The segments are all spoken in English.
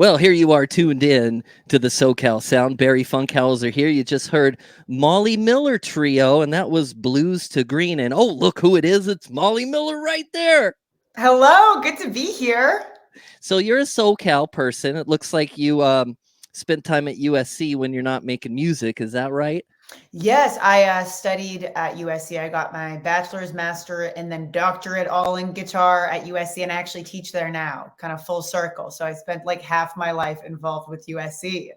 Well, here you are tuned in to the SoCal Sound. Barry Funkhauser here. You just heard Molly Miller Trio, and that was Blues to Green. And oh, look who it is. It's Molly Miller right there. Hello, good to be here. So you're a SoCal person. It looks like you spent time at USC when you're not making music. Is that right? Yes, I studied at USC. I got my bachelor's, master, and then doctorate all in guitar at USC, and I actually teach there now, kind of full circle. So I spent like half my life involved with USC.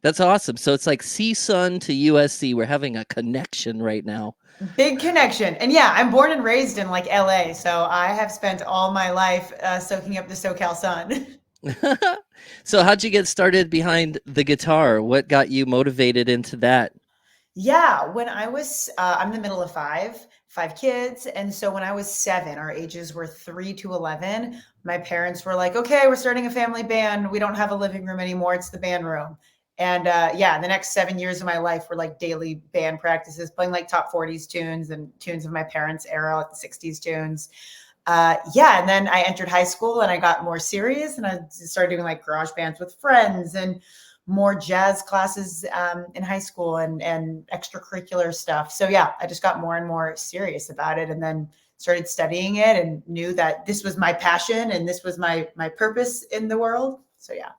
That's awesome. So it's like CSUN to USC. We're having a connection right now. Big connection. And yeah, I'm born and raised in like LA, so I have spent all my life soaking up the SoCal sun. So how'd you get started behind the guitar? What got you motivated into that? Yeah, when I was, I'm the middle of five kids. And so when I was 7, our ages were 3 to 11. My parents were like, okay, we're starting a family band. We don't have a living room anymore. It's the band room. And yeah, the next 7 years of my life were like daily band practices, playing like top 40s tunes and tunes of my parents' era, like the 60s tunes. Yeah, and then I entered high school and I got more serious and I started doing like garage bands with friends and more jazz classes in high school and extracurricular stuff. So yeah, I just got more and more serious about it and then started studying it and knew that this was my passion and this was my purpose in the world. So yeah.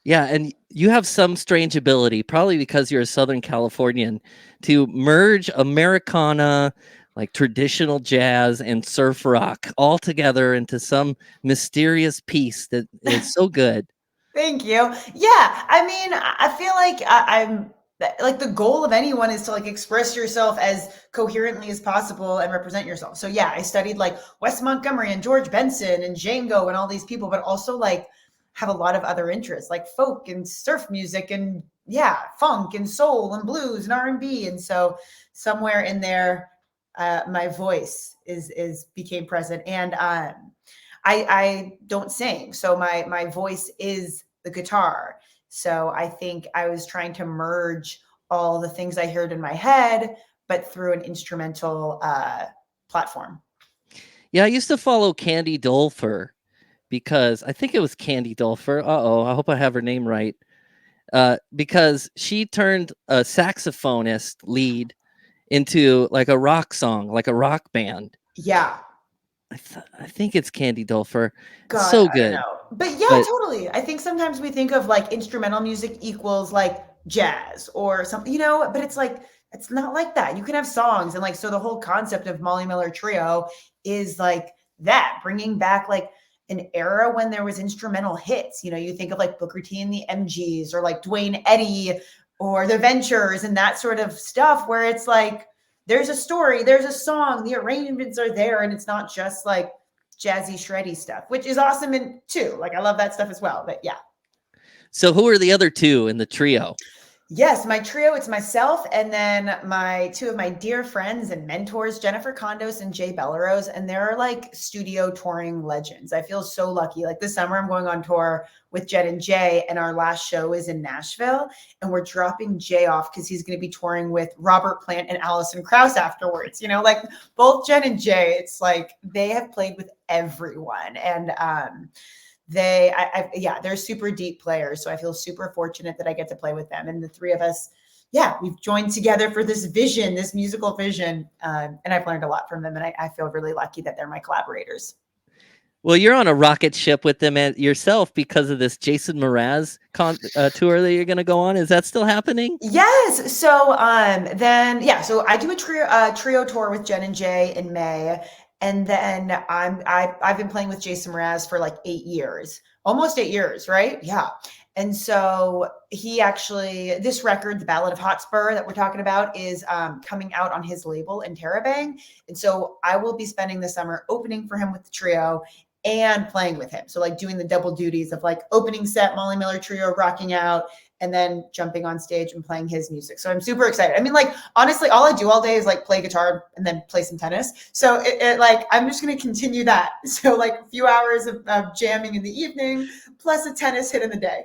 Yeah, and you have some strange ability, probably because you're a Southern Californian, to merge Americana, like traditional jazz and surf rock all together into some mysterious piece that is so good. Thank you. Yeah, I mean, I feel like I'm like the goal of anyone is to like express yourself as coherently as possible and represent yourself. So yeah, I studied like Wes Montgomery and George Benson and Django and all these people, but also like have a lot of other interests like folk and surf music and yeah, funk and soul and blues and R&B. And so somewhere in there, my voice is became present and I don't sing, so my voice is the guitar. So I think I was trying to merge all the things I heard in my head, but through an instrumental platform. Yeah, I used to follow Candy Dulfer because I think it was Candy Dulfer. Uh-oh, I hope I have her name right. Because she turned a saxophonist lead into like a rock song, like a rock band. Yeah. I think it's Candy Dulfer. It's God, so I don't good. know. But yeah, But totally. I think sometimes we think of like instrumental music equals like jazz or something, but it's like, it's not like that. You can have songs. And like, so the whole concept of Molly Miller Trio is like that, bringing back like an era when there was instrumental hits. You think of like Booker T and the MGs or like Dwayne Eddy or the Ventures and that sort of stuff where it's like, there's a story, there's a song, the arrangements are there. And it's not just like, jazzy, shreddy stuff, which is awesome and too. Like I love that stuff as well. But yeah. so who are the other two in the trio? Yes, my trio, it's myself and then my two of my dear friends and mentors, Jennifer Condos and Jay Bellerose. And they're like studio touring legends. I feel so lucky. Like this summer, I'm going on tour with Jen and Jay, and our last show is in Nashville. And we're dropping Jay off because he's going to be touring with Robert Plant and Alison Krauss afterwards. Like both Jen and Jay, it's like they have played with everyone. And they're super deep players. So I feel super fortunate that I get to play with them. And the three of us, yeah, we've joined together for this vision, this musical vision. And I've learned a lot from them. And I feel really lucky that they're my collaborators. Well, you're on a rocket ship with them yourself because of this Jason Mraz tour that you're going to go on. Is that still happening? Yes. So so I do a trio tour with Jen and Jay in May. And then I've been playing with Jason Mraz for like 8 years, almost 8 years, right? Yeah. And so this record, The Ballad of Hotspur that we're talking about is coming out on his label in Terabang. And so I will be spending the summer opening for him with the trio and playing with him. So like doing the double duties of like opening set, Molly Miller Trio, rocking out, and then jumping on stage and playing his music. So I'm super excited. I mean, like, honestly, all I do all day is like play guitar and then play some tennis. So I'm just going to continue that. So like a few hours of jamming in the evening, plus a tennis hit in the day.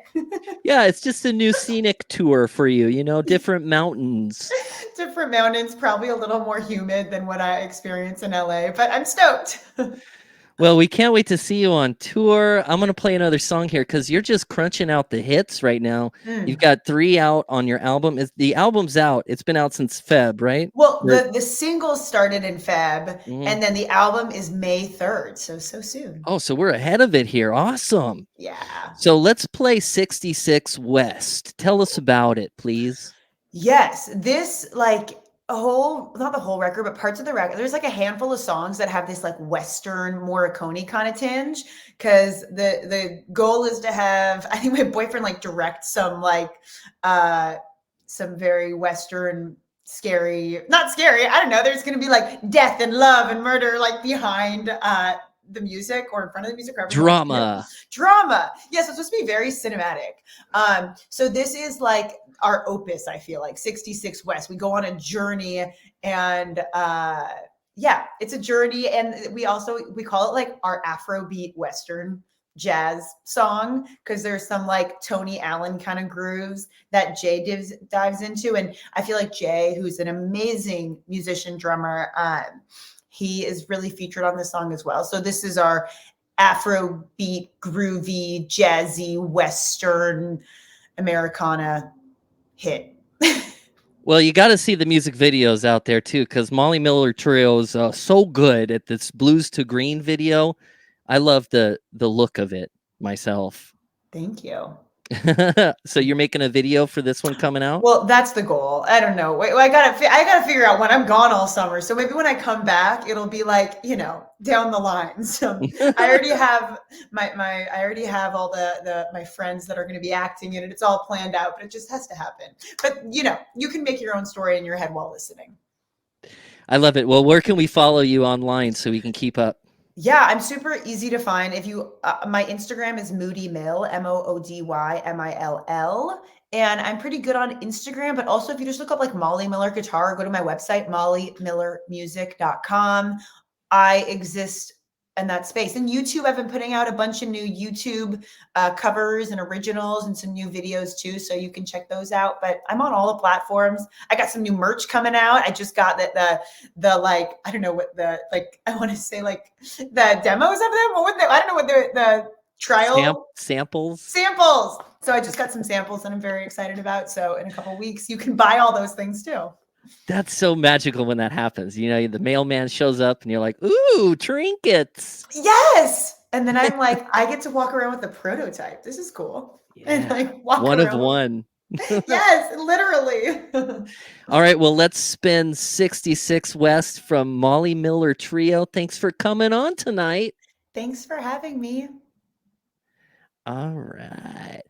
Yeah, it's just a new scenic tour for you, different mountains. Different mountains, probably a little more humid than what I experience in LA, but I'm stoked. Well, we can't wait to see you on tour. I'm gonna play another song here because you're just crunching out the hits right now. You've Mm. got 3 out on your album. Is the album's out? It's been out since Feb, right? Well, Or the singles started in Feb, mhm. and then the album is May 3rd, so soon. Oh, so we're ahead of it here. Awesome. Yeah. So let's play 66 West. Tell us about it, please. Yes, this like a whole not the whole record, but parts of the record. There's like a handful of songs that have this like Western Morricone kind of tinge because the goal is to have I think my boyfriend like direct uh some very Western scary, not scary, I don't know. There's gonna be like death and love and murder like behind the music or in front of the music, however you want to see it. Drama. Drama. Yes, it's supposed to be very cinematic. So this is like our opus, I feel like 66 West. We go on a journey and yeah, it's a journey. And we call it like our Afrobeat Western jazz song because there's some like Tony Allen kind of grooves that Jay dives into. And I feel like Jay, who's an amazing musician drummer, he is really featured on this song as well. So this is our Afrobeat, groovy, jazzy, Western Americana hit. Well, you got to see the music videos out there too, because Molly Miller Trio is so good at this Blues to Green video. I love the look of it myself. Thank you. So you're making a video for this one coming out? Well, that's the goal. I don't know. Wait, I gotta figure out when I'm gone all summer. So maybe when I come back, it'll be like down the line. So I already have I already have all the my friends that are going to be acting in it. It's all planned out, but it just has to happen. But you can make your own story in your head while listening. I love it. Well, where can we follow you online so we can keep up? Yeah, I'm super easy to find. If you, my Instagram is Moody Mill, MOODYMILL, and I'm pretty good on Instagram. But also, if you just look up like Molly Miller Guitar, go to my website, mollymillermusic.com. I exist in that space. And YouTube, I've been putting out a bunch of new YouTube covers and originals and some new videos too, so you can check those out. But I'm on all the platforms. I got some new merch coming out. I just got the like, I don't know what I want to say like the demos of them. Or I don't know what the trial samples. So I just got some samples that I'm very excited about. So in a couple of weeks, you can buy all those things too. That's so magical when that happens. The mailman shows up and you're like, ooh, trinkets. Yes. And then I'm like, I get to walk around with the prototype. This is cool. Yeah. And like walk one around of one. Yes, literally. All right. Well, let's spin 66 West from Molly Miller Trio. Thanks for coming on tonight. Thanks for having me. All right.